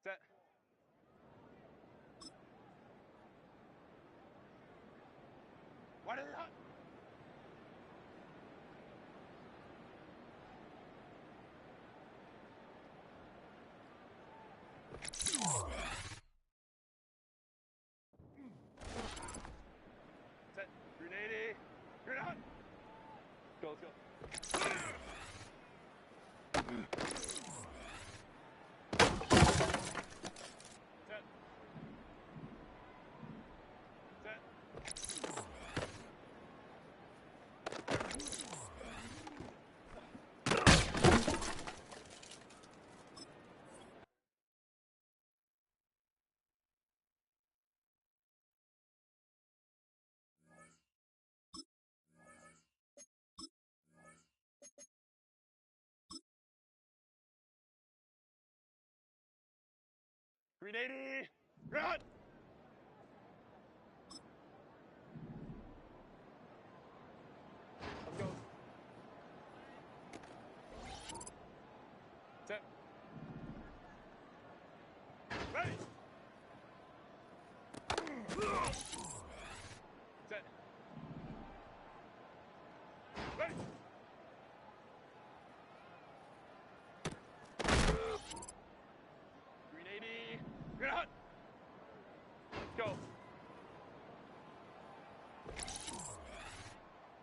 Set. What is that? Set. 380. You're not. Go, let's go. Set. Set. 380. Run. Let's go. Set. Ready. Set. Ready. 380. Run. Let's go.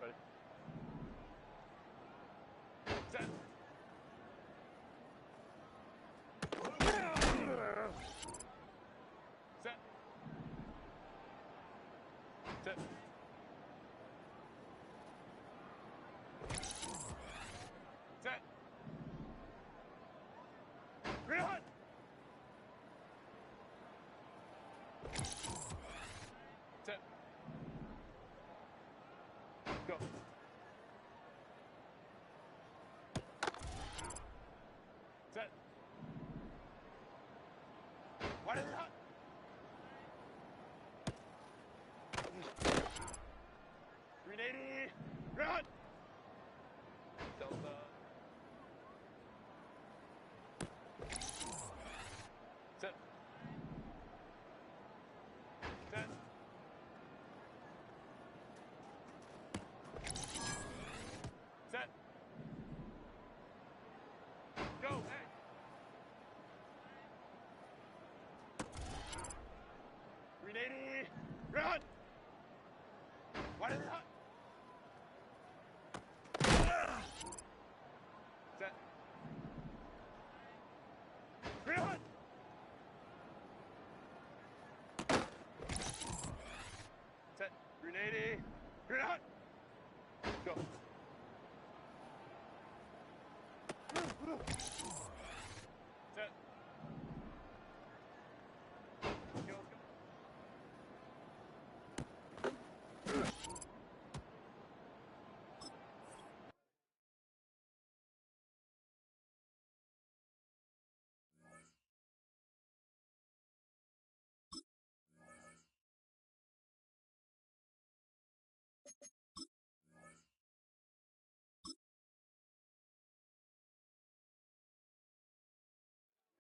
Ready. Set. Set. Set. Set. Run. Set. Go. Set. What is that? 380. Run. Delta. Set. Set. Set. Go. Hey. 380. Run. What is that? Set. Run. Set. 380. Run. Go. Set. Let's go, let's go.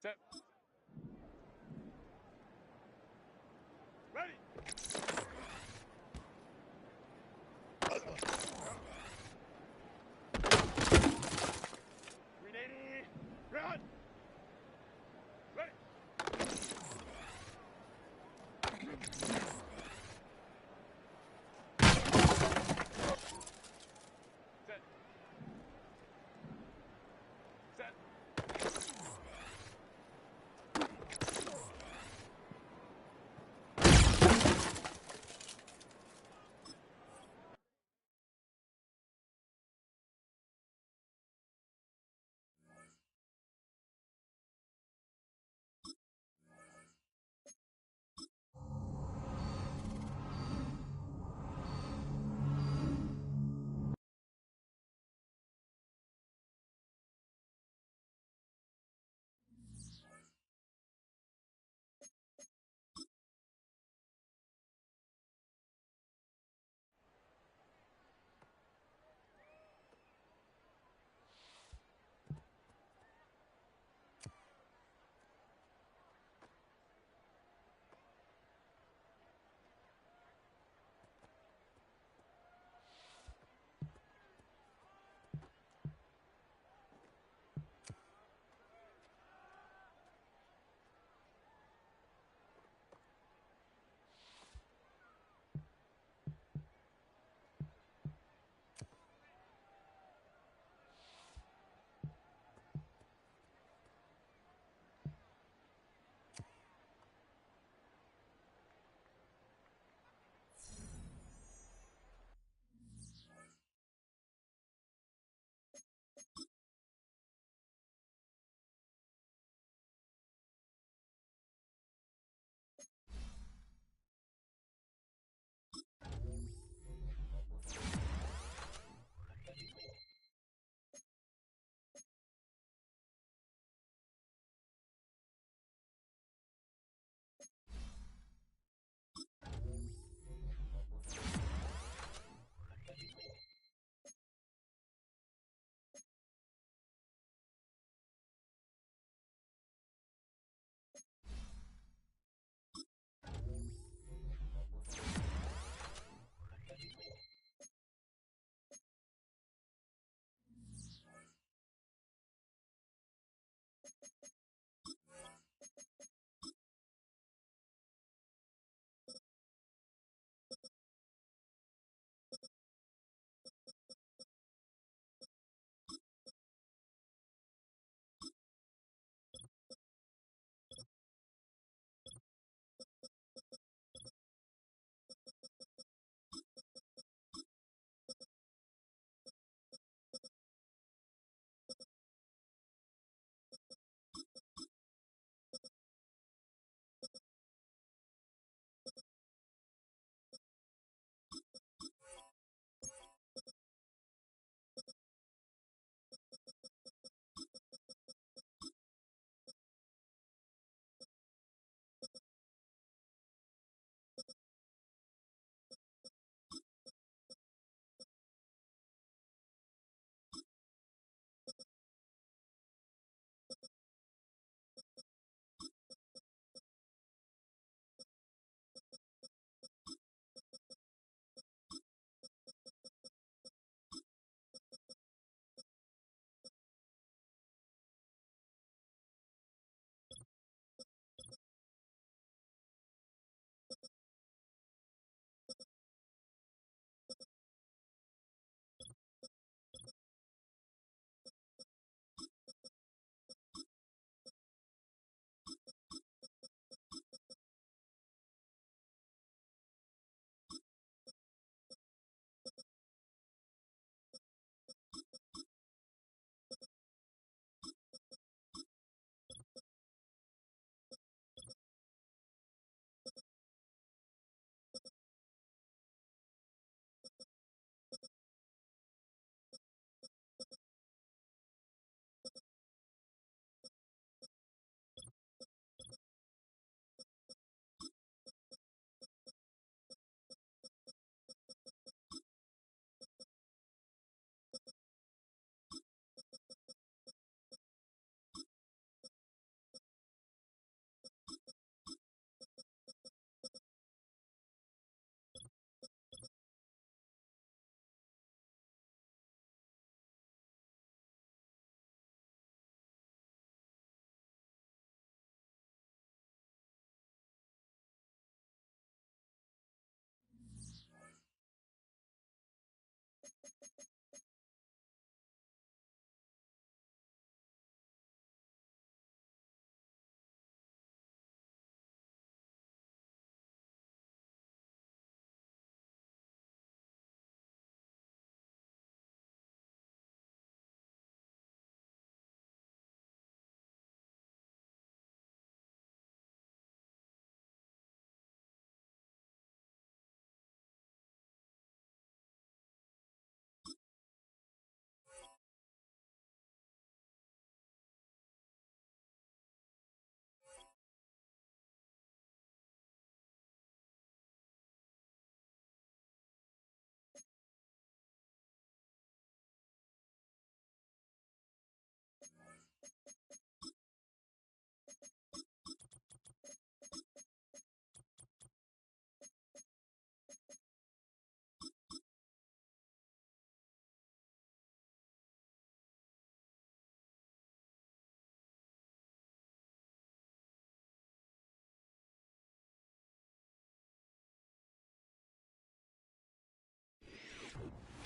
Set. Ready. 380. Run. Ready. Set. Set.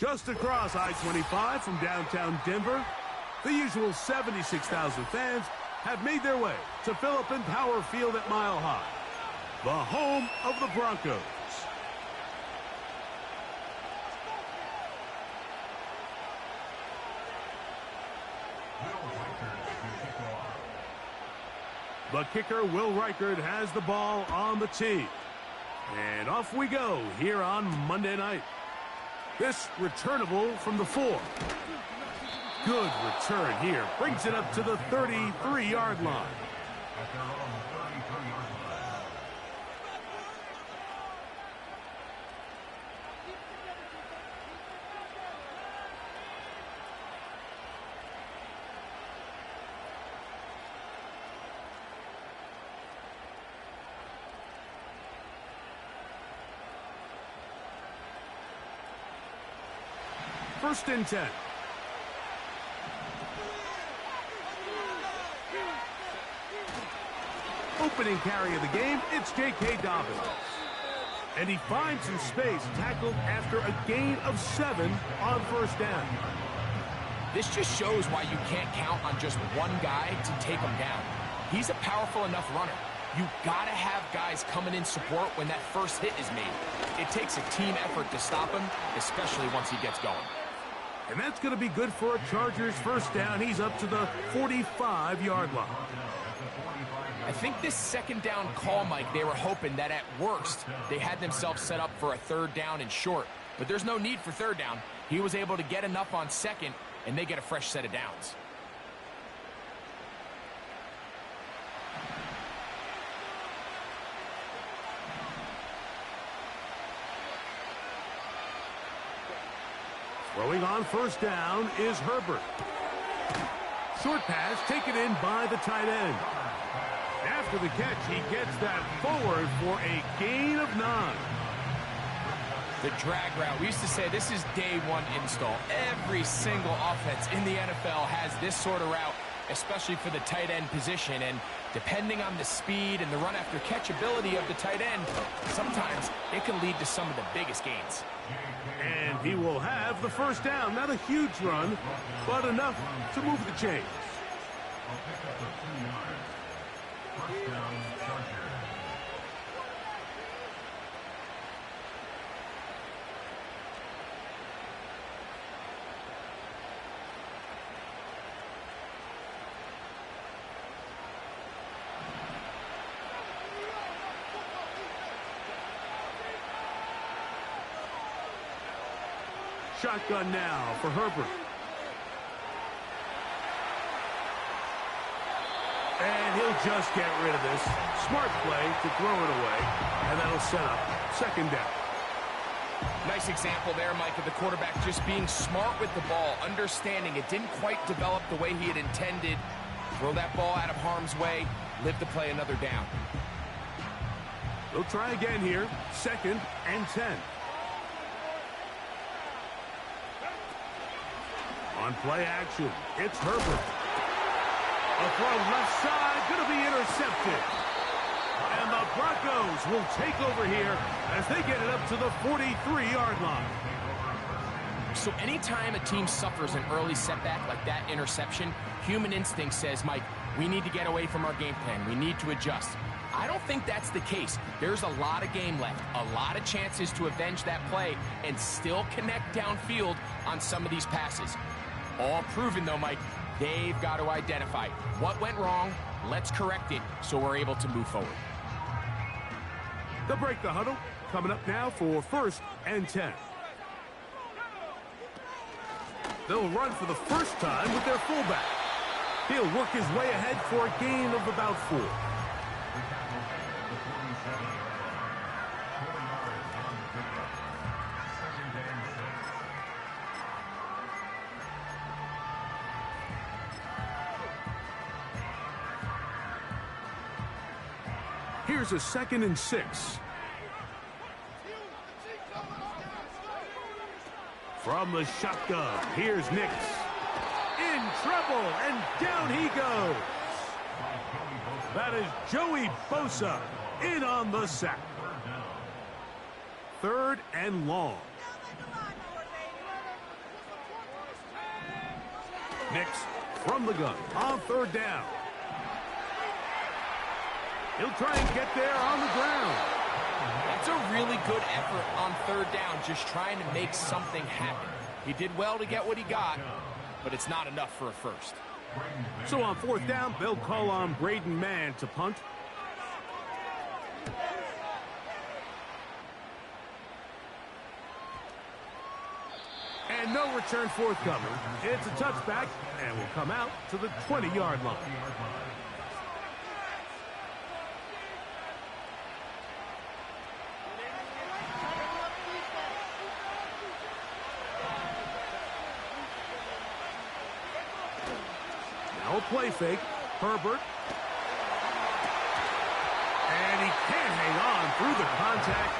Just across I-25 from downtown Denver, the usual 76,000 fans have made their way to Philip Power Field at Mile High, the home of the Broncos. The kicker, Will Reichert, has the ball on the tee. And off we go here on Monday night. This returnable from the 4. Good return here. Brings it up to the 33-yard line. First and 10. Opening carry of the game, it's J.K. Dobbins. And he finds some space, tackled after a gain of 7 on first down. This just shows why you can't count on just one guy to take him down. He's a powerful enough runner. You gotta have guys coming in support when that first hit is made. It takes a team effort to stop him, especially once he gets going. And that's going to be good for a Chargers first down. He's up to the 45-yard line. I think this second down call, Mike, they were hoping that at worst they had themselves set up for a third down and short. But there's no need for third down. He was able to get enough on second, and they get a fresh set of downs. Throwing on first down is Herbert. Short pass taken in by the tight end. After the catch, he gets that forward for a gain of 9. The drag route. We used to say this is day one install. Every single offense in the NFL has this sort of route, especially for the tight end position. And depending on the speed and the run after catch ability of the tight end, sometimes it can lead to some of the biggest gains. And he will have the first down. Not a huge run, but enough to move the chains. First down, Chargers. Shotgun now for Herbert. And he'll just get rid of this. Smart play to throw it away. And that'll set up second down. Nice example there, Mike, of the quarterback just being smart with the ball, understanding it didn't quite develop the way he had intended. Throw that ball out of harm's way, live to play another down. They'll try again here. Second and 10. On play action, it's Herbert. A throw left side, going to be intercepted. And the Broncos will take over here as they get it up to the 43-yard line. So anytime a team suffers an early setback like that interception, human instinct says, Mike, we need to get away from our game plan. We need to adjust. I don't think that's the case. There's a lot of game left, a lot of chances to avenge that play and still connect downfield on some of these passes. All proven, though, Mike, they've got to identify what went wrong, let's correct it so we're able to move forward. They'll break the huddle. Coming up now for first and 10. They'll run for the first time with their fullback. He'll work his way ahead for a gain of about 4. Here's a 2nd and 6. From the shotgun, here's Nix. In trouble, and down he goes. That is Joey Bosa in on the sack. 3rd and long. Nix from the gun on third down. He'll try and get there on the ground. That's a really good effort on third down, just trying to make something happen. He did well to get what he got, but it's not enough for a first. So on fourth down, they'll call on Braden Mann to punt. And no return forthcoming. It's a touchback, and will come out to the 20-yard line. Now a play fake. Herbert. And he can't hang on through the contact.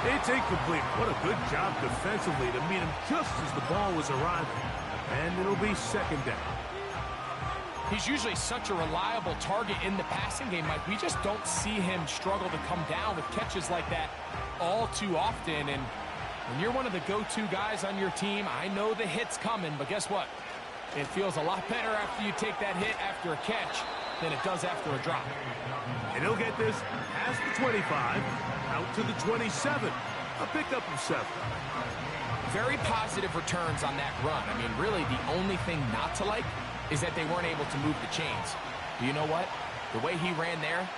It's incomplete. What a good job defensively to meet him just as the ball was arriving. And it'll be second down. He's usually such a reliable target in the passing game, Mike. We just don't see him struggle to come down with catches like that all too often. And when you're one of the go-to guys on your team, I know the hit's coming, but guess what? It feels a lot better after you take that hit after a catch than it does after a drop. And he'll get this past the 25, out to the 27. A pickup of 7. Very positive returns on that run. I mean, really, the only thing not to like is that they weren't able to move the chains. But you know what? The way he ran there,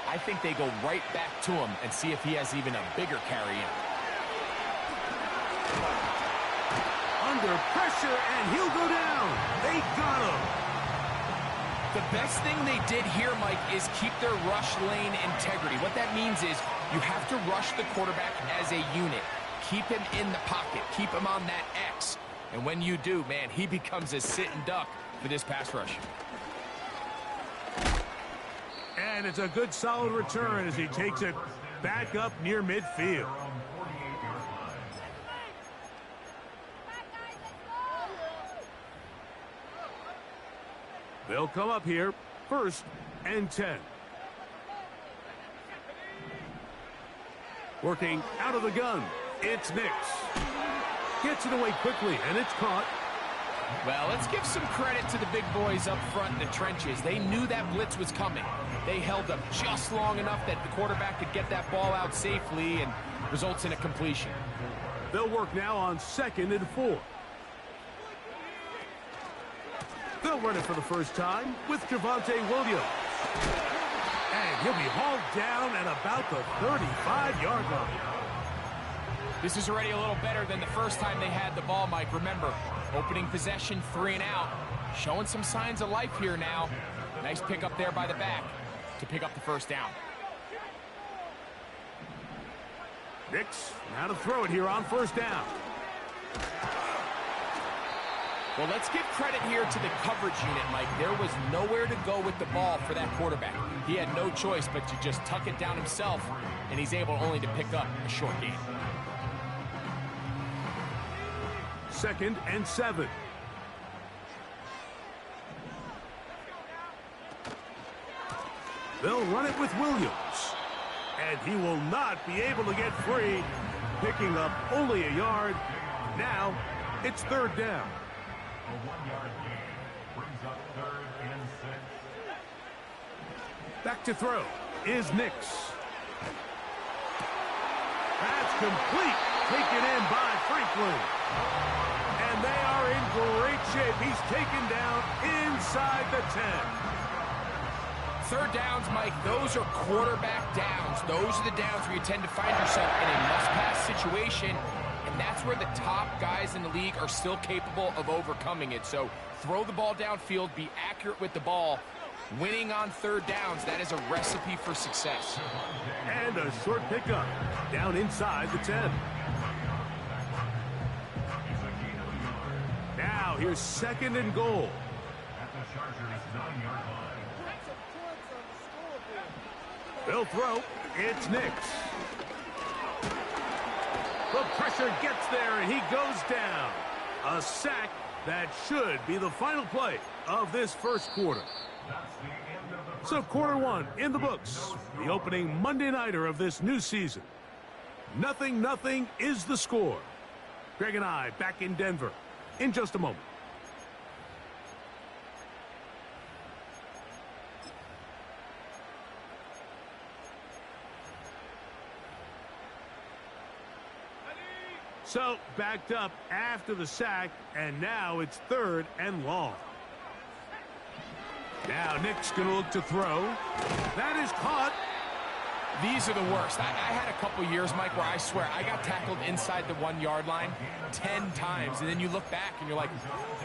I think they go right back to him and see if he has even a bigger carry in. Under pressure, and he'll go down. They got him. The best thing they did here, Mike, is keep their rush lane integrity. What that means is you have to rush the quarterback as a unit. Keep him in the pocket. Keep him on that X. And when you do, man, he becomes a sitting duck for this pass rush. And it's a good solid return as he takes it back up near midfield. They'll come up here, 1st and 10. Working out of the gun, it's Nix. Gets it away quickly, and it's caught. Well, let's give some credit to the big boys up front in the trenches. They knew that blitz was coming. They held up just long enough that the quarterback could get that ball out safely and results in a completion. They'll work now on 2nd and 4. They'll run it for the first time with Javonte Williams. And he'll be hauled down at about the 35-yard line. This is already a little better than the first time they had the ball, Mike. Remember, opening possession, 3 and out. Showing some signs of life here now. Nice pick up there by the back to pick up the first down. Nix now to throw it here on 1st down. Well, let's give credit here to the coverage unit, Mike. There was nowhere to go with the ball for that quarterback. He had no choice but to just tuck it down himself, and he's able only to pick up a short gain. 2nd and 7. They'll run it with Williams. And he will not be able to get free, picking up only a yard. Now, it's 3rd down. A 1-yard gain brings up 3rd and 6. Back to throw is Nix. That's complete. Taken in by Franklin. And they are in great shape. He's taken down inside the 10. 3rd downs, Mike, those are quarterback downs. Those are the downs where you tend to find yourself in a must-pass situation. And that's where the top guys in the league are still capable of overcoming it. So throw the ball downfield, be accurate with the ball. Winning on 3rd downs, that is a recipe for success. And a short pickup down inside the 10. Now here's 2nd and goal. At the Chargers' 9-yard line. They'll throw. It's Nix. The pressure gets there, and he goes down. A sack that should be the final play of this 1st quarter. So quarter 1 in the books. The opening Monday nighter of this new season. 0-0 is the score. Greg and I back in Denver in just a moment. So, backed up after the sack, and now it's 3rd and long. Now Nick's going to look to throw. That is caught. These are the worst. I had a couple years, Mike, where I swear I got tackled inside the 1-yard line 10 times, and then you look back and you're like,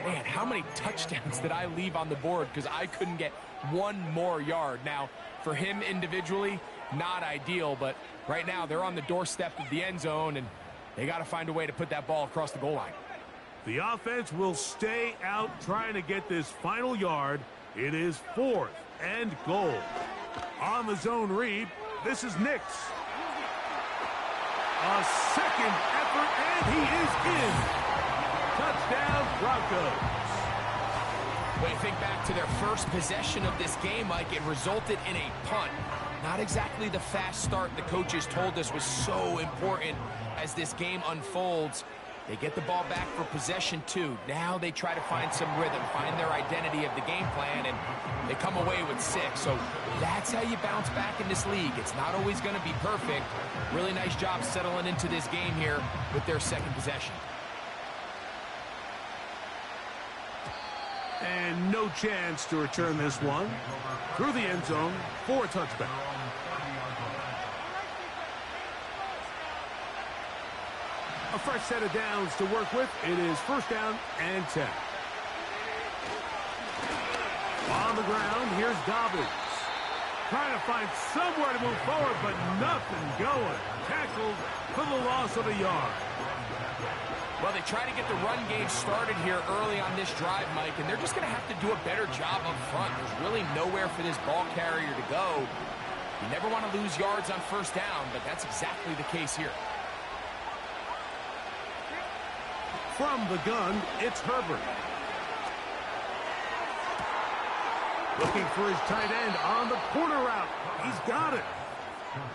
man, how many touchdowns did I leave on the board because I couldn't get one more yard? Now, for him individually, not ideal, but right now they're on the doorstep of the end zone, and they got to find a way to put that ball across the goal line. The offense will stay out trying to get this final yard. It is 4th and goal. On the zone read, this is Nix. A second effort, and he is in. Touchdown, Broncos. When you think back to their first possession of this game, Mike, it resulted in a punt. Not exactly the fast start the coaches told us was so important as this game unfolds. They get the ball back for possession 2. Now they try to find some rhythm, find their identity of the game plan, and they come away with 6. So that's how you bounce back in this league. It's not always going to be perfect. Really nice job settling into this game here with their second possession. And no chance to return this one. Through the end zone for a touchback. A fresh set of downs to work with. It is 1st down and 10. On the ground, here's Dobbins. Trying to find somewhere to move forward, but nothing going. Tackled for the loss of a yard. Well, they try to get the run game started here early on this drive, Mike, and they're just going to have to do a better job up front. There's really nowhere for this ball carrier to go. You never want to lose yards on 1st down, but that's exactly the case here. From the gun, it's Herbert. Looking for his tight end on the corner route. He's got it.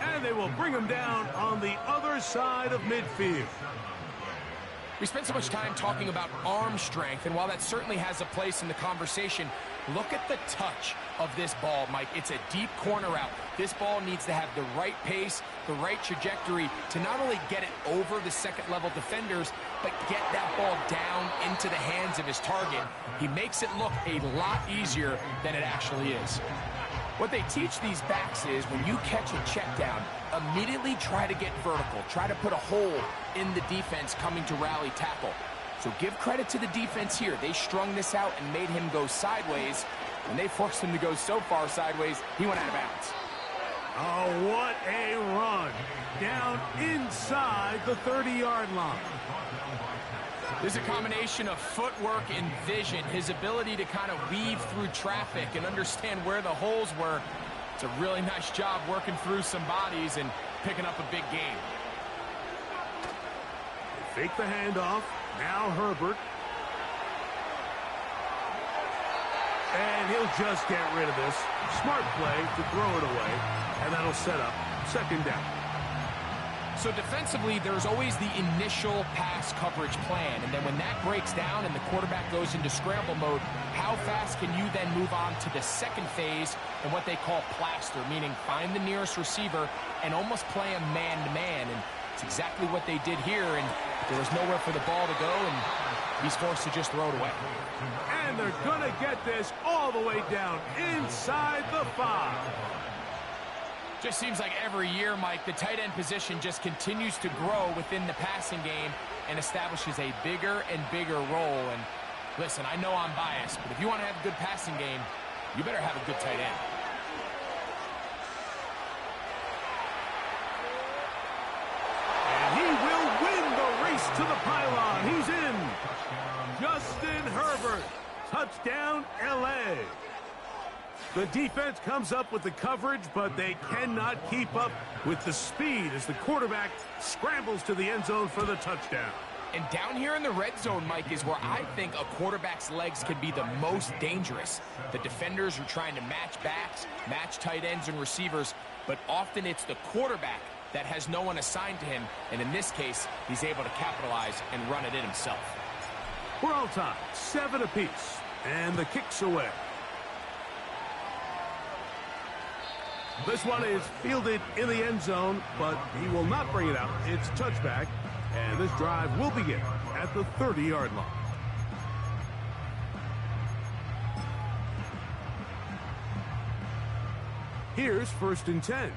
And they will bring him down on the other side of midfield. We spent so much time talking about arm strength, and while that certainly has a place in the conversation, look at the touch of this ball, Mike. It's a deep corner route. This ball needs to have the right pace, the right trajectory to not only get it over the second-level defenders, but get that ball down into the hands of his target. He makes it look a lot easier than it actually is. What they teach these backs is when you catch a check down, immediately try to get vertical. Try to put a hole in the defense coming to rally tackle. So give credit to the defense here. They strung this out and made him go sideways. When they forced him to go so far sideways, he went out of bounds. Oh, what a run. Down inside the 30-yard line. There's a combination of footwork and vision, his ability to kind of weave through traffic and understand where the holes were. It's a really nice job working through some bodies and picking up a big game. Fake the handoff. Now Herbert. And he'll just get rid of this. Smart play to throw it away. And that'll set up 2nd down. So defensively, there's always the initial pass coverage plan. And then when that breaks down and the quarterback goes into scramble mode, how fast can you then move on to the second phase and what they call plaster, meaning find the nearest receiver and almost play him man-to-man. And it's exactly what they did here. And there was nowhere for the ball to go, and he's forced to just throw it away. And they're going to get this all the way down inside the 5. Just seems like every year, Mike, the tight end position just continues to grow within the passing game and establishes a bigger and bigger role. And listen, I know I'm biased, but if you want to have a good passing game, you better have a good tight end. And he will win the race to the pylon. He's in. Justin Herbert. Touchdown, L.A. The defense comes up with the coverage, but they cannot keep up with the speed as the quarterback scrambles to the end zone for the touchdown. And down here in the red zone, Mike, is where I think a quarterback's legs can be the most dangerous. The defenders are trying to match backs, match tight ends and receivers, but often it's the quarterback that has no one assigned to him, and in this case, he's able to capitalize and run it in himself. We're all tied, 7 apiece, and the kick's away. This one is fielded in the end zone, but he will not bring it out. It's touchback, And this drive will begin at the 30-yard line. Here's 1st and 10.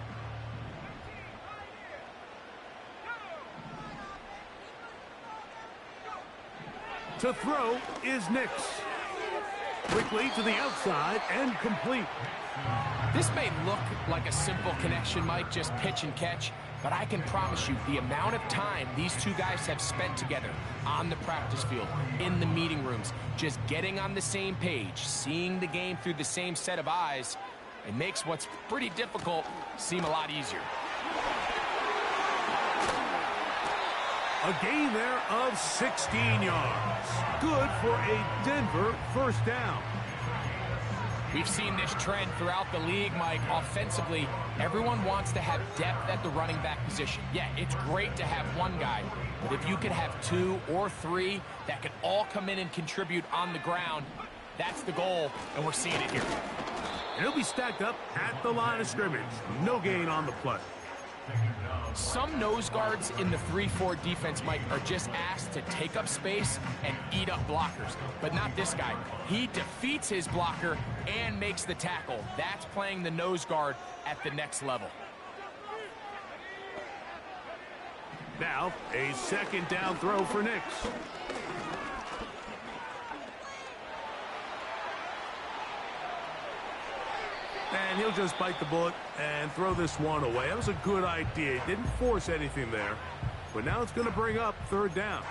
To throw is Nix. Quickly to the outside and complete. This may look like a simple connection, Mike, just pitch and catch, but I can promise you the amount of time these two guys have spent together on the practice field, in the meeting rooms, just getting on the same page, seeing the game through the same set of eyes, it makes what's pretty difficult seem a lot easier. A gain there of 16 yards. Good for a Denver 1st down. We've seen this trend throughout the league, Mike. Offensively, everyone wants to have depth at the running back position. Yeah, it's great to have one guy, but if you could have 2 or 3 that can all come in and contribute on the ground, that's the goal, and we're seeing it here. And he'll be stacked up at the line of scrimmage. No gain on the play. Some nose guards in the 3-4 defense, Mike, are just asked to take up space and eat up blockers. But not this guy. He defeats his blocker and makes the tackle. That's playing the nose guard at the next level. Now, a 2nd down throw for Nix. And he'll just bite the bullet and throw this one away. That was a good idea. He didn't force anything there. But now it's going to bring up 3rd down.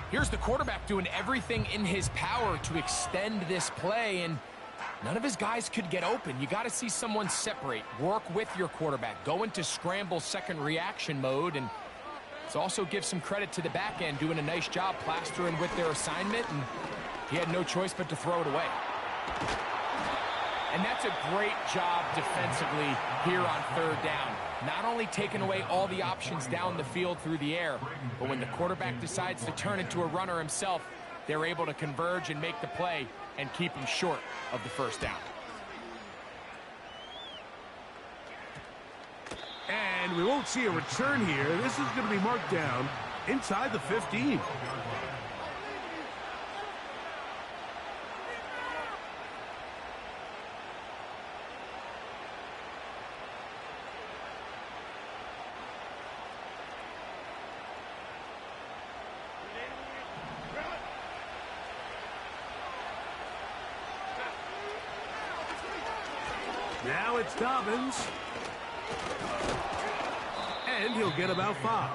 Here's the quarterback doing everything in his power to extend this play, and none of his guys could get open. You got to see someone separate, work with your quarterback, go into scramble second reaction mode, and let's also give some credit to the back end doing a nice job plastering with their assignment, and he had no choice but to throw it away. And that's a great job defensively here on 3rd down. Not only taking away all the options down the field through the air, but when the quarterback decides to turn into a runner himself, they're able to converge and make the play and keep him short of the 1st down. And we won't see a return here. This is going to be marked down inside the 15. Now it's Dobbins. And he'll get about 5.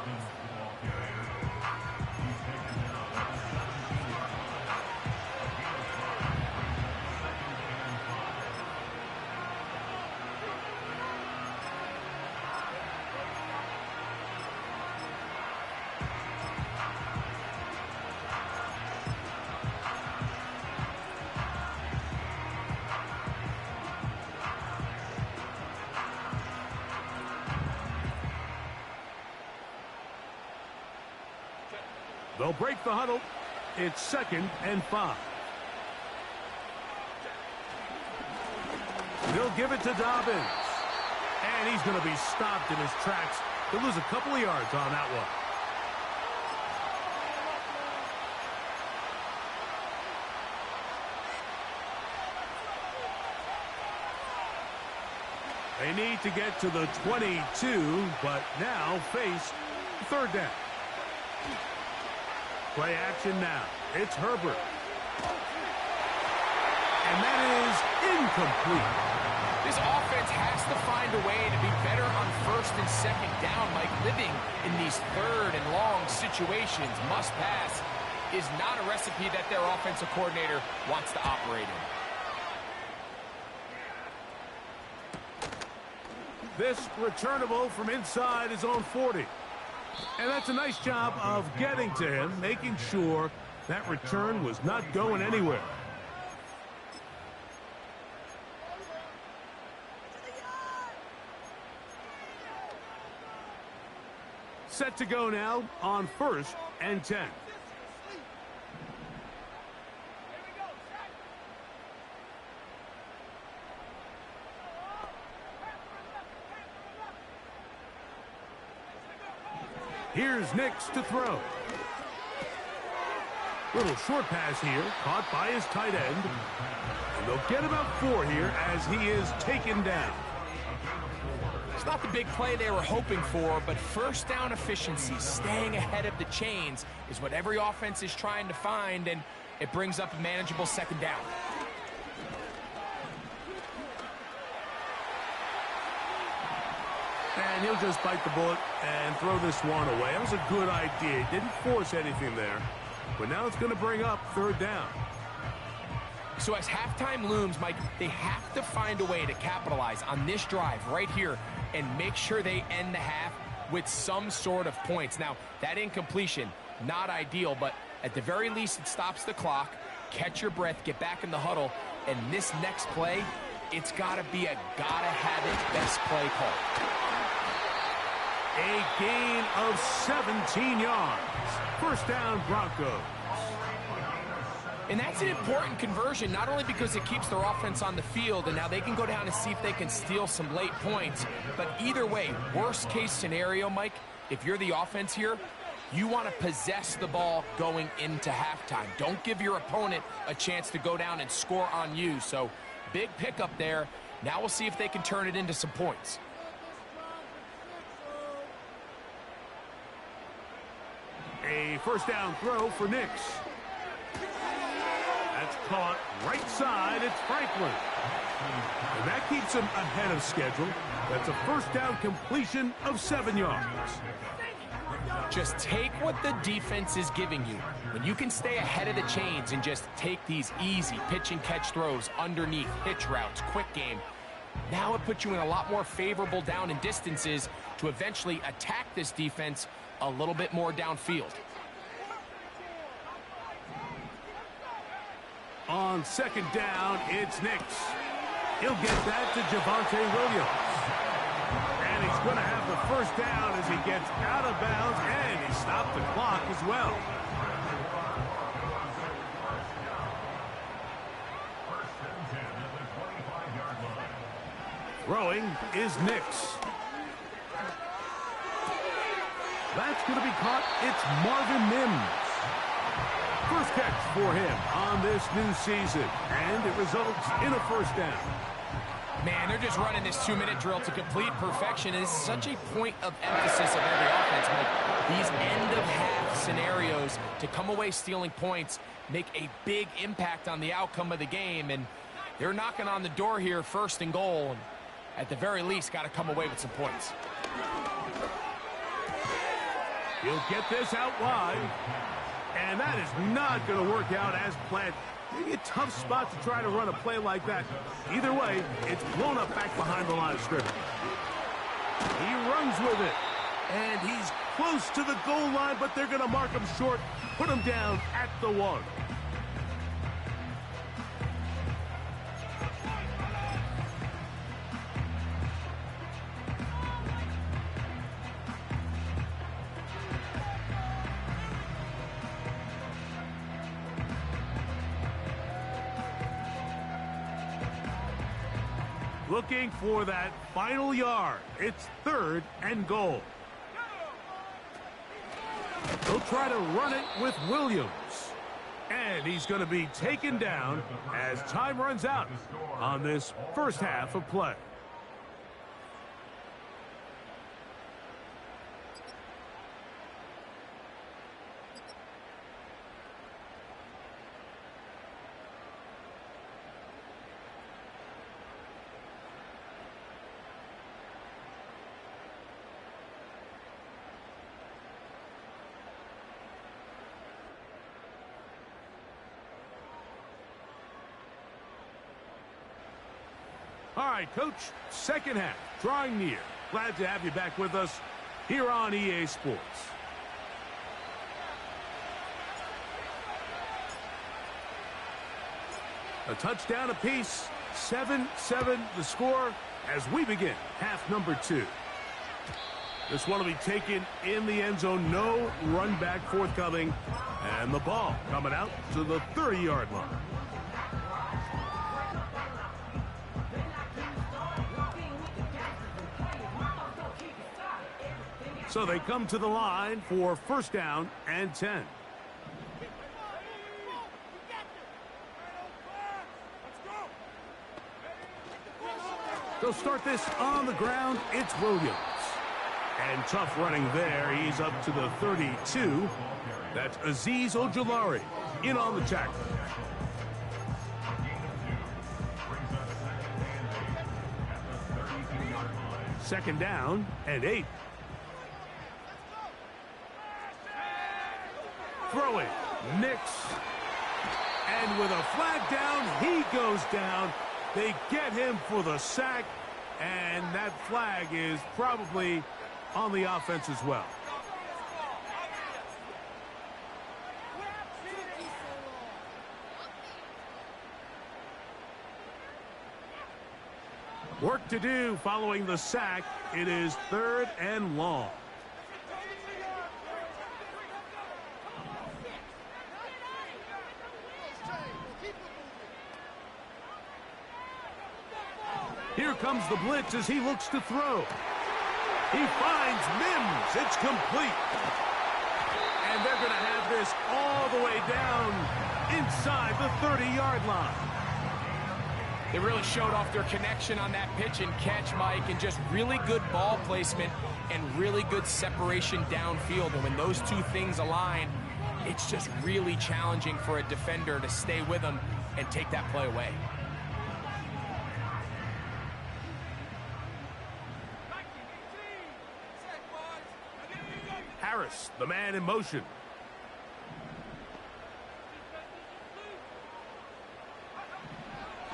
They'll break the huddle. It's 2nd and 5. They'll give it to Dobbins. And he's going to be stopped in his tracks. He'll lose a couple of yards on that one. They need to get to the 22, but now face 3rd down. Play action now. It's Herbert. And that is incomplete. This offense has to find a way to be better on 1st and 2nd down, Mike. Living in these 3rd and long situations, must pass, is not a recipe that their offensive coordinator wants to operate in. This returnable from inside his own 40. And that's a nice job of getting to him, making sure that return was not going anywhere. Set to go now on 1st and 10. Here's Nix to throw. Little short pass here, caught by his tight end. And they'll get about 4 here as he is taken down. It's not the big play they were hoping for, but first down efficiency, staying ahead of the chains, is what every offense is trying to find, and it brings up a manageable second down. And he'll just bite the bullet and throw this one away. That was a good idea. Didn't force anything there. But now it's going to bring up 3rd down. So as halftime looms, Mike, they have to find a way to capitalize on this drive right here and make sure they end the half with some sort of points. Now, that incompletion, not ideal, but at the very least, it stops the clock. Catch your breath, get back in the huddle, and this next play, it's got to be a gotta-have-it best play call. A gain of 17 yards. First down, Broncos. And that's an important conversion, not only because it keeps their offense on the field, and now they can go down and see if they can steal some late points. But either way, worst case scenario, Mike, if you're the offense here, you want to possess the ball going into halftime. Don't give your opponent a chance to go down and score on you. So big pickup there. Now we'll see if they can turn it into some points. A first down throw for Nix. That's caught right side. It's Franklin. And that keeps him ahead of schedule. That's a first down completion of 7 yards. Just take what the defense is giving you. When you can stay ahead of the chains and just take these easy pitch and catch throws underneath, hitch routes, quick game, now it puts you in a lot more favorable down and distances to eventually attack this defense a little bit more downfield. On second down, it's Nix. He'll get that to Javonte Williams. And he's going to have the first down as he gets out of bounds, and he stopped the clock as well. Throwing is Nix. That's going to be caught. It's Marvin Mims. First catch for him on this new season, and it results in a first down. Man, they're just running this 2-minute drill to complete perfection, and this is such a point of emphasis of every offense. Like these end-of-half scenarios to come away stealing points make a big impact on the outcome of the game, and they're knocking on the door here, 1st and goal, and at the very least, got to come away with some points. He'll get this out wide. And that is not going to work out as planned. Maybe a tough spot to try to run a play like that. Either way, it's blown up back behind the line of scrimmage. He runs with it. And he's close to the goal line, but they're going to mark him short, put him down at the 1. Looking for that final yard. It's 3rd and goal. They'll try to run it with Williams. And he's going to be taken down as time runs out on this first half of play. All right, Coach, second half, drawing near. Glad to have you back with us here on EA Sports. A touchdown apiece, 7-7 the score as we begin half number 2. This one will be taken in the end zone, no run back forthcoming, and the ball coming out to the 30-yard line. So they come to the line for first down and 10. They'll start this on the ground. It's Williams. And tough running there. He's up to the 32. That's Azeez Ojulari in on the tackle. Second down and 8. Throwing. Nix. And with a flag down, he goes down. They get him for the sack, and that flag is probably on the offense as well. Work to do following the sack. It is 3rd and long. Here comes the blitz as he looks to throw. He finds Mims. It's complete. And they're going to have this all the way down inside the 30-yard line. They really showed off their connection on that pitch and catch, Mike, and just really good ball placement and really good separation downfield. And when those two things align, it's just really challenging for a defender to stay with them and take that play away. Harris, the man in motion.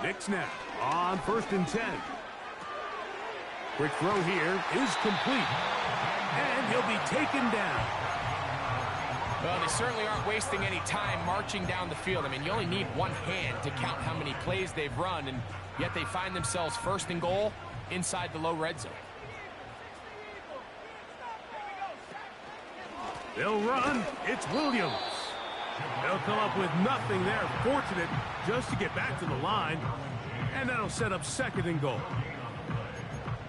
Nix now on 1st and 10. Quick throw here is complete. And he'll be taken down. Well, they certainly aren't wasting any time marching down the field. I mean, you only need one hand to count how many plays they've run, and yet they find themselves 1st and goal inside the low red zone. They'll run. It's Williams. They'll come up with nothing there. Fortunate just to get back to the line. And that'll set up 2nd and goal.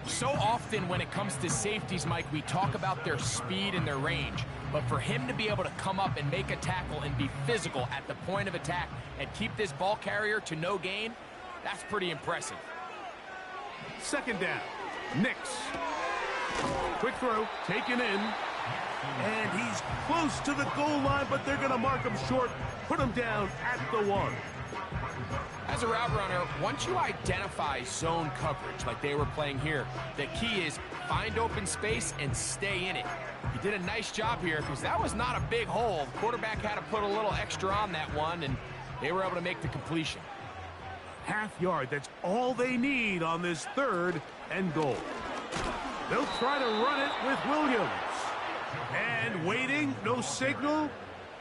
So often when it comes to safeties, Mike, we talk about their speed and their range. But for him to be able to come up and make a tackle and be physical at the point of attack and keep this ball carrier to no gain, that's pretty impressive. 2nd down. Nix. Quick throw. Taken in. And he's close to the goal line, but they're going to mark him short, put him down at the 1. As a route runner, once you identify zone coverage like they were playing here, the key is find open space and stay in it. He did a nice job here because that was not a big hole. The quarterback had to put a little extra on that one, and they were able to make the completion. Half yard, that's all they need on this 3rd and goal. They'll try to run it with Williams. And waiting, no signal.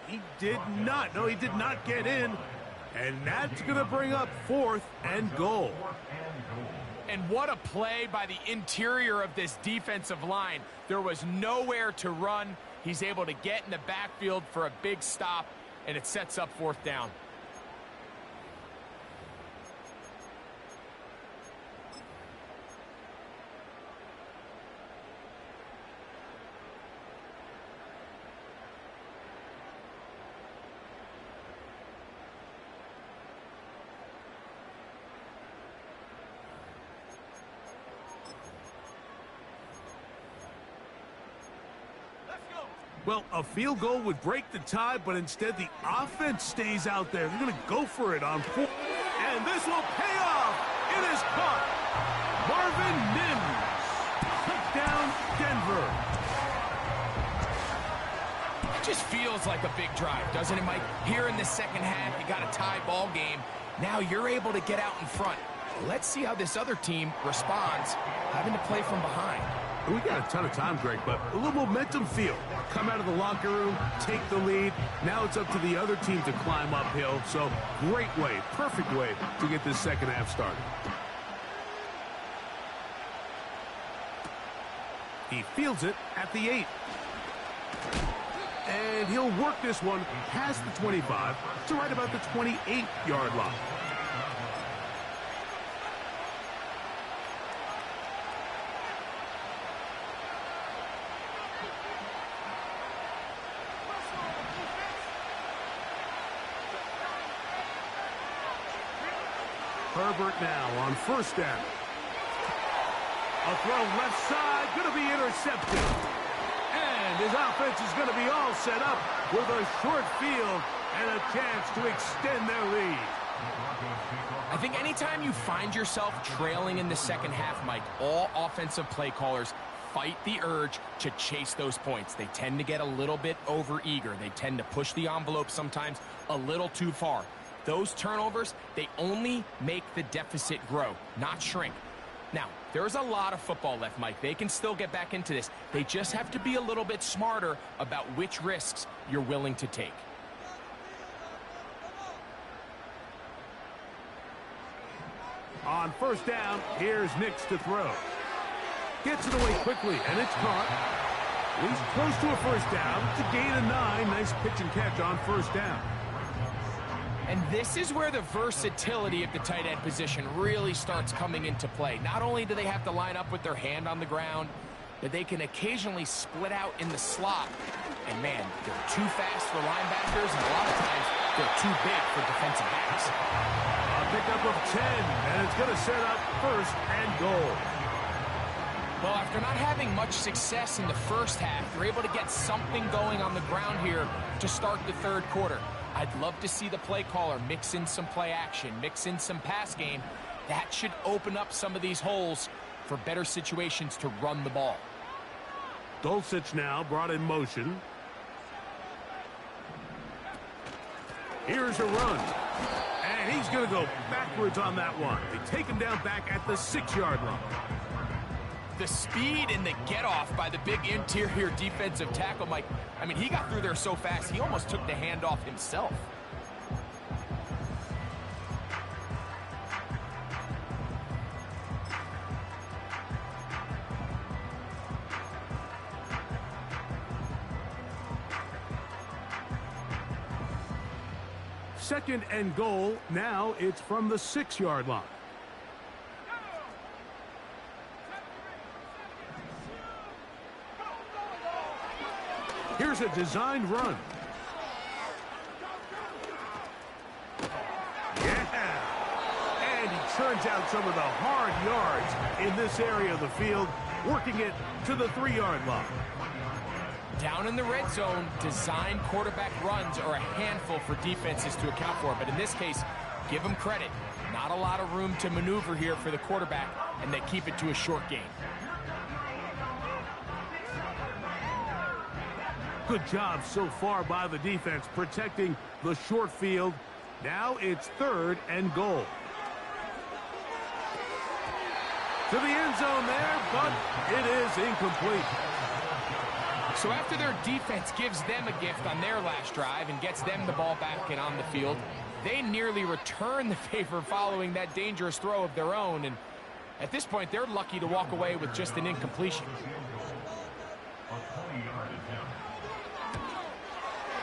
He did not. No, he did not get in. And that's going to bring up 4th and goal. And what a play by the interior of this defensive line. There was nowhere to run. He's able to get in the backfield for a big stop, and it sets up 4th down. Well, a field goal would break the tie, but instead the offense stays out there. They're going to go for it on 4. And this will pay off. It is caught. Marvin Mims. Touchdown, Denver. It just feels like a big drive, doesn't it, Mike? Here in the second half, you got a tie ball game. Now you're able to get out in front. Let's see how this other team responds, having to play from behind. We got a ton of time, Greg, but a little momentum feel. Come out of the locker room, take the lead. Now it's up to the other team to climb uphill. So great way, perfect way to get this second half started. He fields it at the 8. And he'll work this one past the 25 to right about the 28-yard line. Herbert now on first down. A throw left side, going to be intercepted. And his offense is going to be all set up with a short field and a chance to extend their lead. I think anytime you find yourself trailing in the second half, Mike, all offensive play callers fight the urge to chase those points. They tend to get a little bit overeager. They tend to push the envelope sometimes a little too far. Those turnovers, they only make the deficit grow, not shrink. Now, there's a lot of football left, Mike. They can still get back into this. They just have to be a little bit smarter about which risks you're willing to take. On first down, here's Nix to throw. Gets it away quickly, and it's caught. He's close to a first down. It's a gain of 9. Nice pitch and catch on first down. And this is where the versatility of the tight end position really starts coming into play. Not only do they have to line up with their hand on the ground, but they can occasionally split out in the slot. And man, they're too fast for linebackers, and a lot of times they're too big for defensive backs. A pickup of 10, and it's going to set up first and goal. Well, after not having much success in the first half, they're able to get something going on the ground here to start the third quarter. I'd love to see the play caller mix in some play action, mix in some pass game. That should open up some of these holes for better situations to run the ball. Dulcich now brought in motion. Here's a run. And he's going to go backwards on that one. They take him down back at the 6-yard line. The speed and the get-off by the big interior defensive tackle, Mike. I mean, he got through there so fast, he almost took the handoff himself. Second and goal. Now it's from the 6-yard line. Here's a designed run. Yeah! And he turns out some of the hard yards in this area of the field, working it to the 3-yard line. Down in the red zone, designed quarterback runs are a handful for defenses to account for. But in this case, give them credit. Not a lot of room to maneuver here for the quarterback, and they keep it to a short game. Good job so far by the defense protecting the short field. Now it's third and goal. To the end zone there, but it is incomplete. So after their defense gives them a gift on their last drive and gets them the ball back and on the field, they nearly return the favor following that dangerous throw of their own. And at this point, they're lucky to walk away with just an incompletion.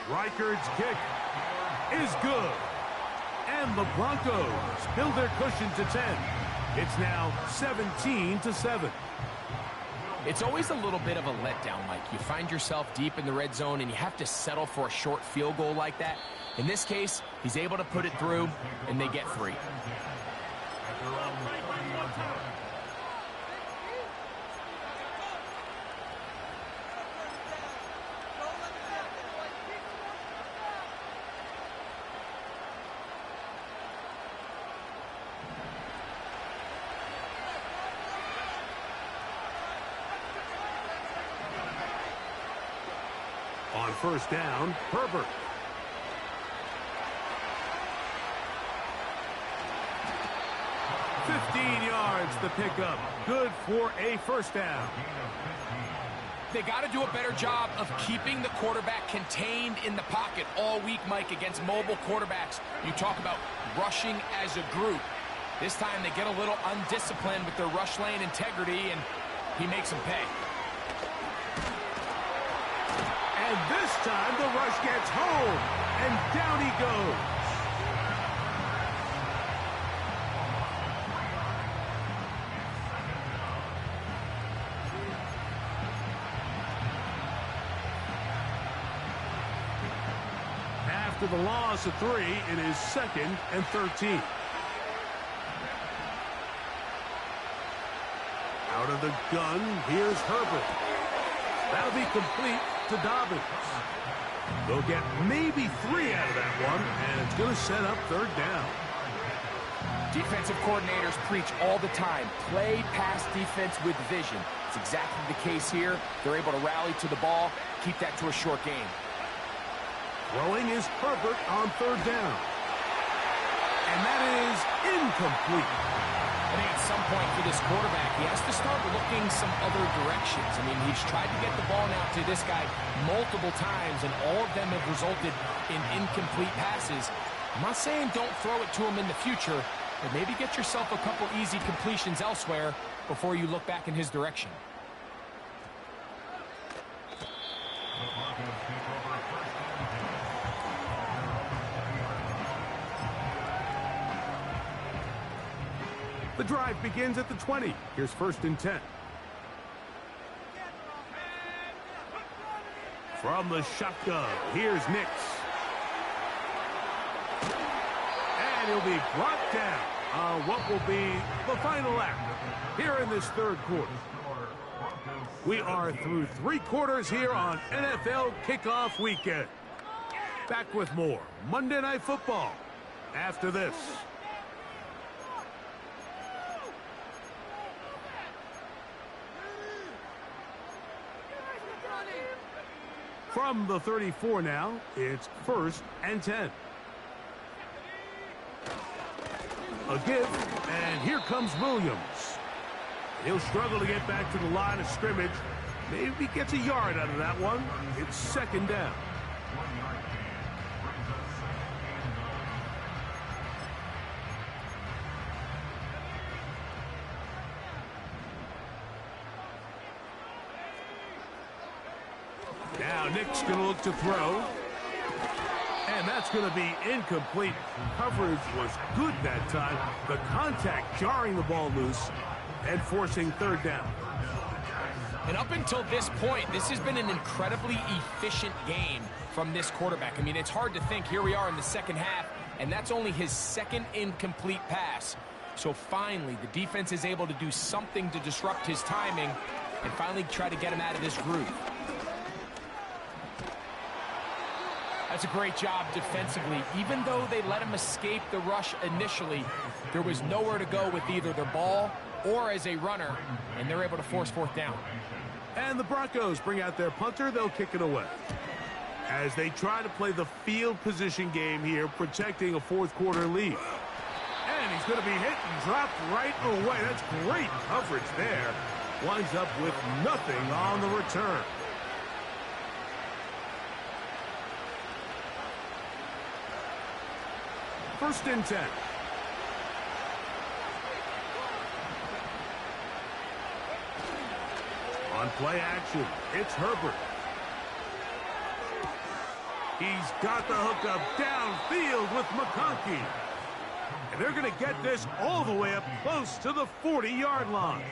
Reichard's kick is good. And the Broncos build their cushion to 10. It's now 17-7. It's always a little bit of a letdown, Mike. You find yourself deep in the red zone and you have to settle for a short field goal like that. In this case, he's able to put it through, and they get 3. On first down, Herbert. yards the pickup. Good for a first down. They got to do a better job of keeping the quarterback contained in the pocket all week, Mike, against mobile quarterbacks. You talk about rushing as a group. This time they get a little undisciplined with their rush lane integrity, and he makes them pay. And this time the rush gets home, and down he goes. After the loss of 3, it is 2nd and 13. Out of the gun, here's Herbert. That'll be complete to Dobbins. They'll get maybe 3 out of that one, and it's going to set up third down. Defensive coordinators preach all the time, play pass defense with vision. It's exactly the case here. They're able to rally to the ball, keep that to a short game. Throwing is Herbert on third down. And that is incomplete. I think at some point for this quarterback, he has to start looking some other directions. I mean, he's tried to get the ball now to this guy multiple times, and all of them have resulted in incomplete passes. I'm not saying don't throw it to him in the future, but maybe get yourself a couple easy completions elsewhere before you look back in his direction. The Broncos take over first and 10. The drive begins at the 20. Here's first and 10. From the shotgun, here's Nix. And he'll be brought down on what will be the final act here in this third quarter. We are through 3 quarters here on NFL Kickoff Weekend. Back with more Monday Night Football after this. From the 34 now, it's first and 10. A give, and here comes Williams. He'll struggle to get back to the line of scrimmage. Maybe he gets a yard out of that one. It's second down. Now Nick's going to look to throw. And that's going to be incomplete. Coverage was good that time. The contact jarring the ball loose and forcing third down. And up until this point, this has been an incredibly efficient game from this quarterback. I mean, it's hard to think. Here we are in the second half, and that's only his second incomplete pass. So finally, the defense is able to do something to disrupt his timing and finally try to get him out of this groove. That's a great job defensively. Even though they let him escape the rush initially, there was nowhere to go with either their ball or as a runner, and they're able to force fourth down. And the Broncos bring out their punter. They'll kick it away. As they try to play the field position game here, protecting a fourth quarter lead. And he's going to be hit and dropped right away. That's great coverage there. Winds up with nothing on the return. First and 10. On play action, it's Herbert. He's got the hookup downfield with McConkey. And they're going to get this all the way up close to the 40-yard line.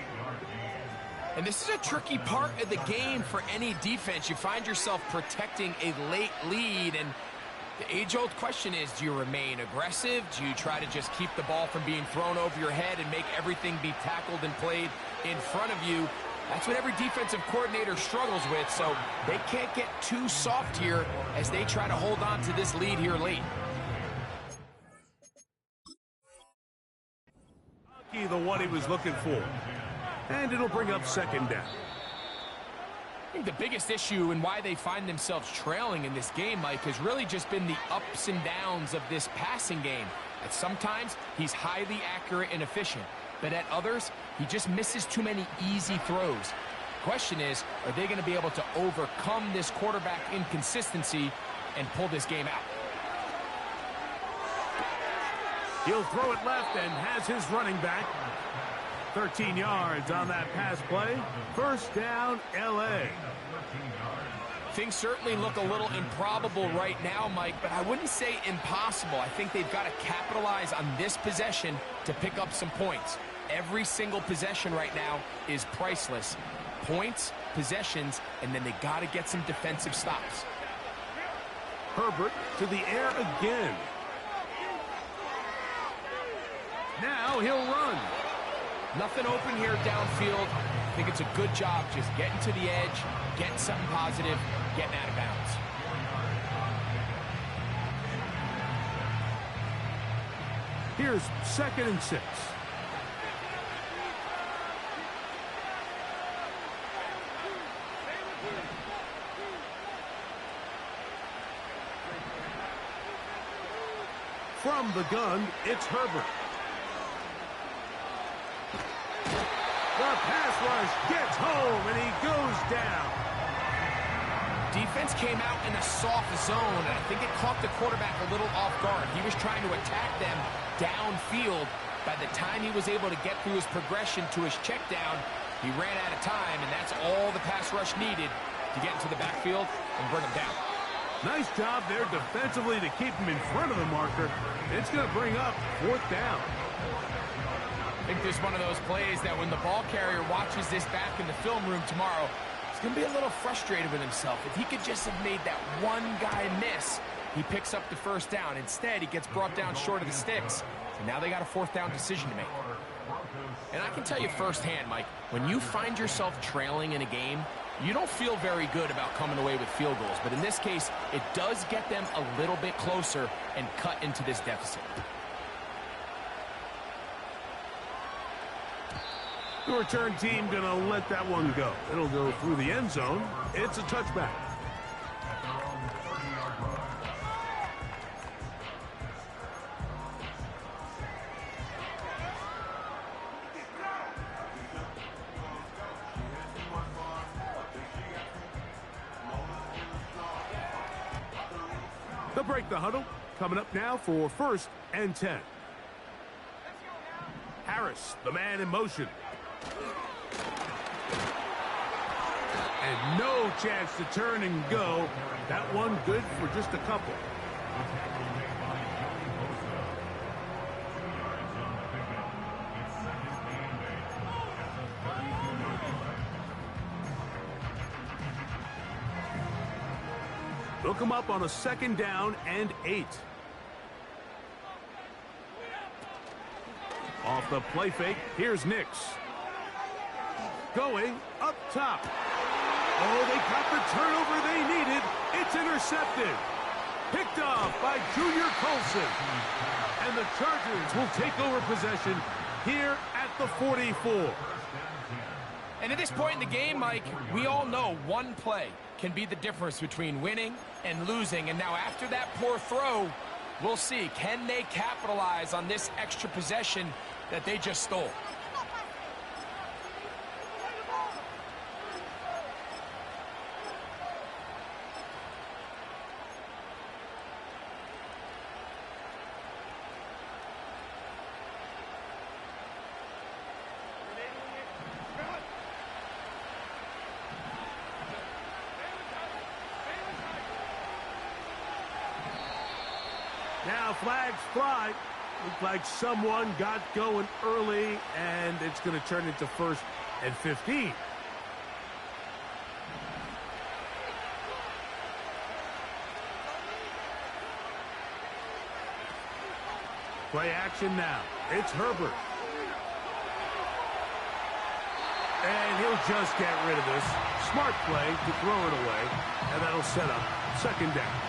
And this is a tricky part of the game for any defense. You find yourself protecting a late lead, and the age-old question is, do you remain aggressive? Do you try to just keep the ball from being thrown over your head and make everything be tackled and played in front of you? That's what every defensive coordinator struggles with, so they can't get too soft here as they try to hold on to this lead here late. The one he was looking for. And it'll bring up second down. I think the biggest issue and why they find themselves trailing in this game, Mike, has really just been the ups and downs of this passing game. At sometimes, he's highly accurate and efficient, but at others, he just misses too many easy throws. The question is, are they going to be able to overcome this quarterback inconsistency and pull this game out? He'll throw it left and has his running back. 13 yards on that pass play. First down, L.A. Things certainly look a little improbable right now, Mike, but I wouldn't say impossible. I think they've got to capitalize on this possession to pick up some points. Every single possession right now is priceless. Points, possessions, and then they got to get some defensive stops. Herbert to the air again. Now he'll run. Nothing open here downfield. I think it's a good job just getting to the edge, getting something positive, getting out of bounds. Here's 2nd and 6. From the gun, it's Herbert. The pass rush gets home, and he goes down. Defense came out in a soft zone, and I think it caught the quarterback a little off guard. He was trying to attack them downfield. By the time he was able to get through his progression to his check down, he ran out of time, and that's all the pass rush needed to get into the backfield and bring him down. Nice job there defensively to keep him in front of the marker. It's going to bring up 4th down. I think this is one of those plays that when the ball carrier watches this back in the film room tomorrow, he's going to be a little frustrated with himself. If he could just have made that one guy miss, he picks up the 1st down. Instead, he gets brought down short of the sticks. So now they got a 4th down decision to make. And I can tell you firsthand, Mike, when you find yourself trailing in a game, you don't feel very good about coming away with field goals. But in this case, it does get them a little bit closer and cut into this deficit. The return team going to let that one go. It'll go through the end zone. It's a touchback. They'll break the huddle. Coming up now for 1st and 10. Harris, the man in motion. And no chance to turn and go. That one good for just a couple. They'll come up on a 2nd down and 8. Off the play fake, here's Nix. Going up top. Oh, they got the turnover they needed. It's intercepted. Picked off by Junior Colson. And the Chargers will take over possession here at the 44. And at this point in the game, Mike, we all know one play can be the difference between winning and losing. And now after that poor throw, we'll see. Can they capitalize on this extra possession that they just stole? Now flags fly. Looked like someone got going early, and it's going to turn into 1st and 15. Play action now. It's Herbert. And he'll just get rid of this. Smart play to throw it away, and that'll set up 2nd down.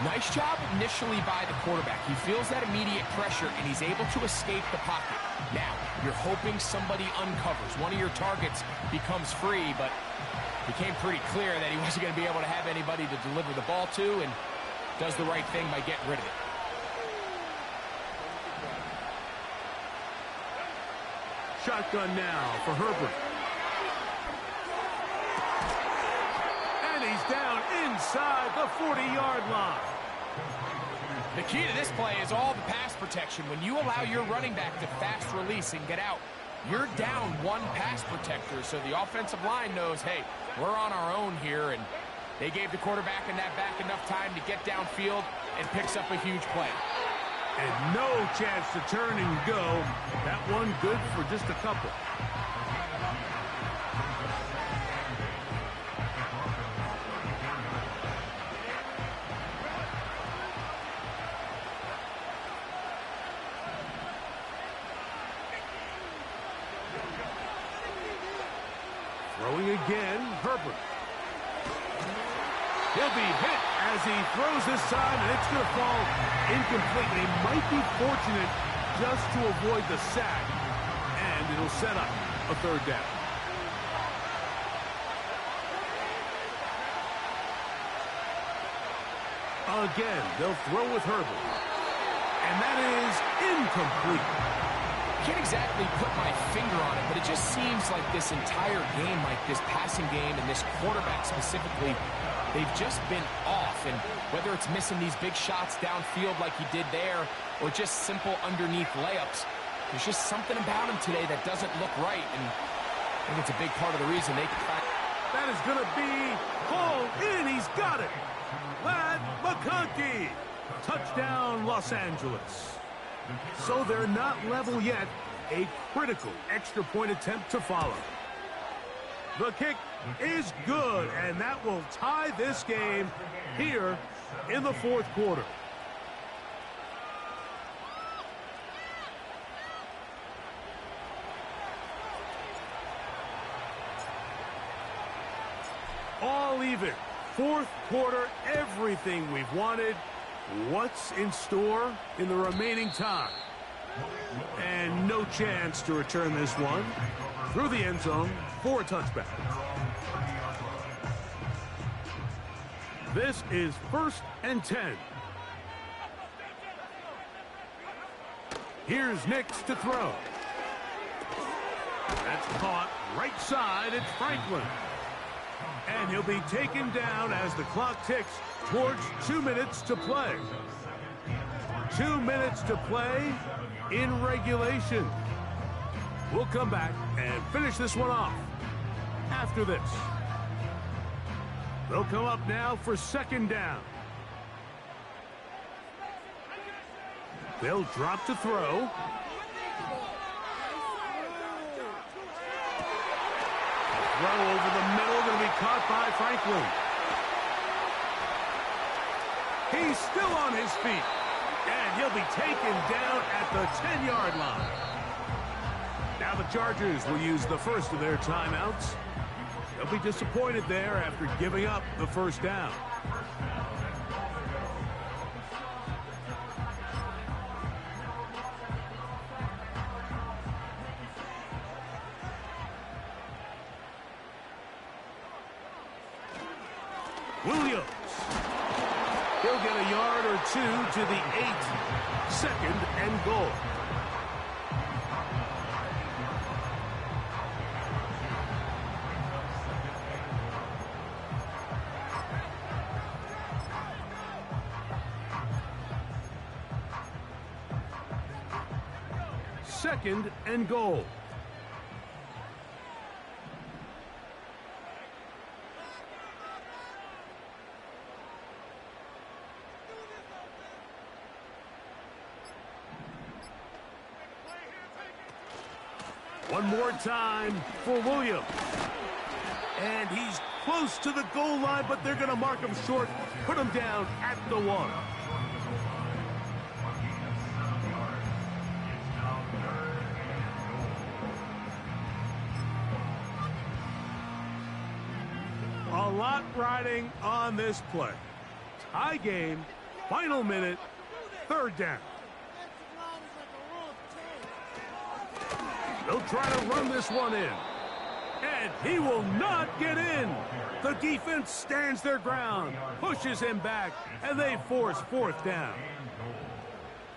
Nice job initially by the quarterback. He feels that immediate pressure, and he's able to escape the pocket. Now, you're hoping somebody uncovers. One of your targets becomes free, but it became pretty clear that he wasn't going to be able to have anybody to deliver the ball to, and does the right thing by getting rid of it. Shotgun now for Herbert. And he's down inside the 40-yard line. The key to this play is all the pass protection. When you allow your running back to fast release and get out, you're down one pass protector, so the offensive line knows, hey, we're on our own here, and they gave the quarterback and that back enough time to get downfield and picks up a huge play. And no chance to turn and go. That one good for just a couple. Throwing again, Herbert. He'll be hit as he throws this time, and it's going to fall incomplete. They might be fortunate just to avoid the sack, and it'll set up a third down. Again, they'll throw with Herbert. And that is incomplete. Can't exactly put my finger on it, but it just seems like this entire game, like this passing game and this quarterback specifically, they've just been off. And whether it's missing these big shots downfield like he did there or just simple underneath layups, there's just something about him today that doesn't look right. And I think it's a big part of the reason they crack. That is going to be hauled in. He's got it. Lad McConkey. Touchdown, Los Angeles. So they're not level yet. A critical extra point attempt to follow. The kick is good, and that will tie this game here in the fourth quarter. All even. Fourth quarter, everything we've wanted. What's in store in the remaining time? And no chance to return this one through the end zone for a touchback. This is 1st and 10. Here's Nix to throw. That's caught right side. It's Franklin. And he'll be taken down as the clock ticks towards 2 minutes to play. 2 minutes to play in regulation. We'll come back and finish this one off after this. They'll come up now for 2nd down. They'll drop to throw. Throw over the middle, going to be caught by Franklin. He's still on his feet, and he'll be taken down at the 10-yard line. Now the Chargers will use the first of their timeouts. They'll be disappointed there after giving up the first down. Williams. He'll get a yard or two to the 8. 2nd and goal. Second and goal. One more time for Williams. And he's close to the goal line, but they're going to mark him short, put him down at the 1. A lot riding on this play. Tie game, final minute, 3rd down. They'll try to run this one in. And he will not get in. The defense stands their ground, pushes him back, and they force 4th down.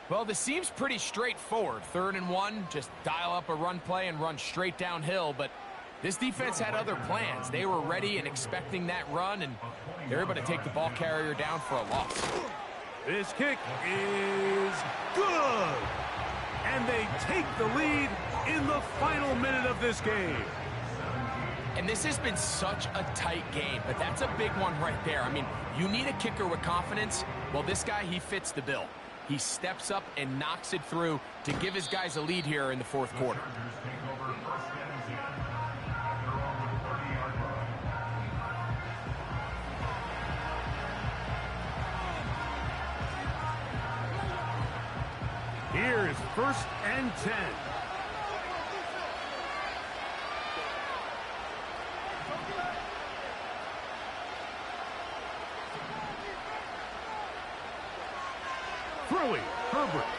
Well, this seems pretty straightforward. 3rd and 1, just dial up a run play and run straight downhill. But this defense had other plans. They were ready and expecting that run, and they're able to take the ball carrier down for a loss. This kick is good. And they take the lead in the final minute of this game. And this has been such a tight game, but that's a big one right there. I mean, you need a kicker with confidence. Well, this guy, he fits the bill. He steps up and knocks it through to give his guys a lead here in the 4th quarter. Here is 1st and 10. Throwing, Herbert.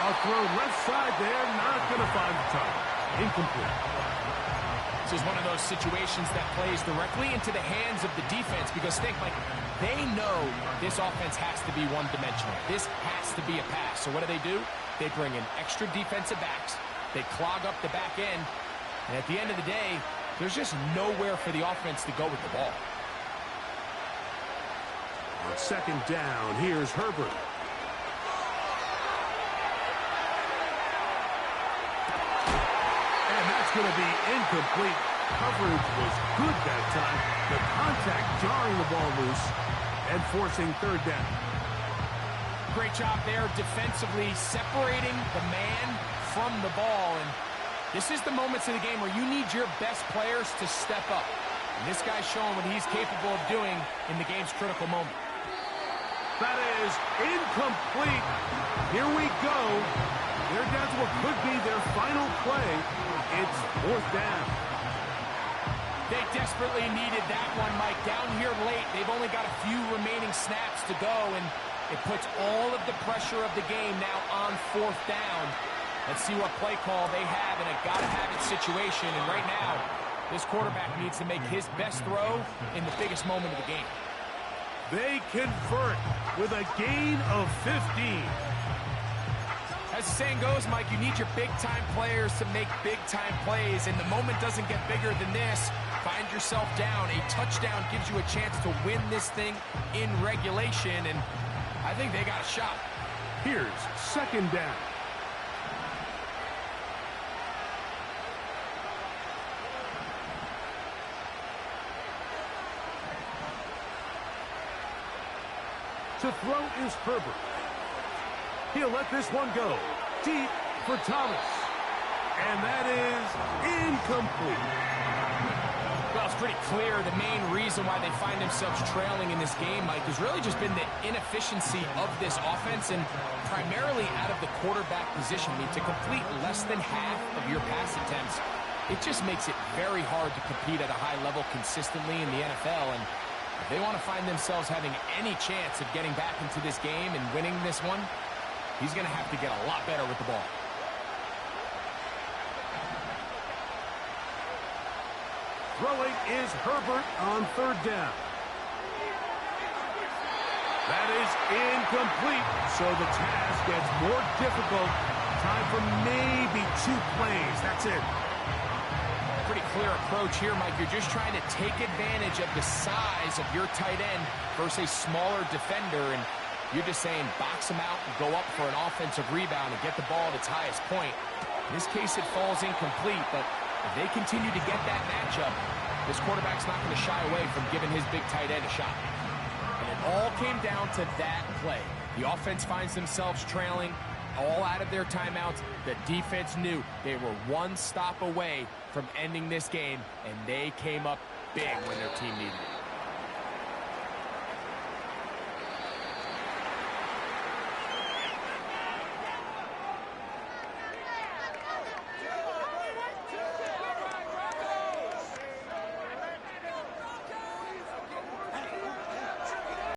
A throw left side there, not going to find the target. Incomplete. This is one of those situations that plays directly into the hands of the defense because think, like, they know this offense has to be one-dimensional. This has to be a pass. So what do? They bring in extra defensive backs. They clog up the back end. And at the end of the day, there's just nowhere for the offense to go with the ball. On second down, here's Herbert. And that's going to be incomplete. Coverage was good that time. The contact jarring the ball loose and forcing third down. Great job there defensively, separating the man from the ball. And this is the moments of the game where you need your best players to step up. And this guy's showing what he's capable of doing in the game's critical moment. That is incomplete. Here we go. They're down to what could be their final play. It's fourth down. They desperately needed that one, Mike. Down here late, they've only got a few remaining snaps to go, and it puts all of the pressure of the game now on fourth down. Let's see what play call they have in a gotta-have-it situation. And right now, this quarterback needs to make his best throw in the biggest moment of the game. They convert with a gain of 15. As the saying goes, Mike, you need your big-time players to make big-time plays, and the moment doesn't get bigger than this. Find yourself down. A touchdown gives you a chance to win this thing in regulation, and I think they got a shot. Here's second down. To throw is Herbert. He'll let this one go. Deep for Thomas. And that is incomplete. Well, it's pretty clear the main reason why they find themselves trailing in this game, Mike, has really just been the inefficiency of this offense and primarily out of the quarterback position. I mean, to complete less than half of your pass attempts, it just makes it very hard to compete at a high level consistently in the NFL. And if they want to find themselves having any chance of getting back into this game and winning this one, he's going to have to get a lot better with the ball. Throwing is Herbert on third down. That is incomplete, so the task gets more difficult. Time for maybe 2 plays. That's it. Pretty clear approach here, Mike. You're just trying to take advantage of the size of your tight end versus a smaller defender, and you're just saying box him out and go up for an offensive rebound and get the ball at its highest point. In this case, it falls incomplete, but if they continue to get that matchup, this quarterback's not going to shy away from giving his big tight end a shot. And it all came down to that play. The offense finds themselves trailing, all out of their timeouts. The defense knew they were one stop away from ending this game, and they came up big when their team needed it.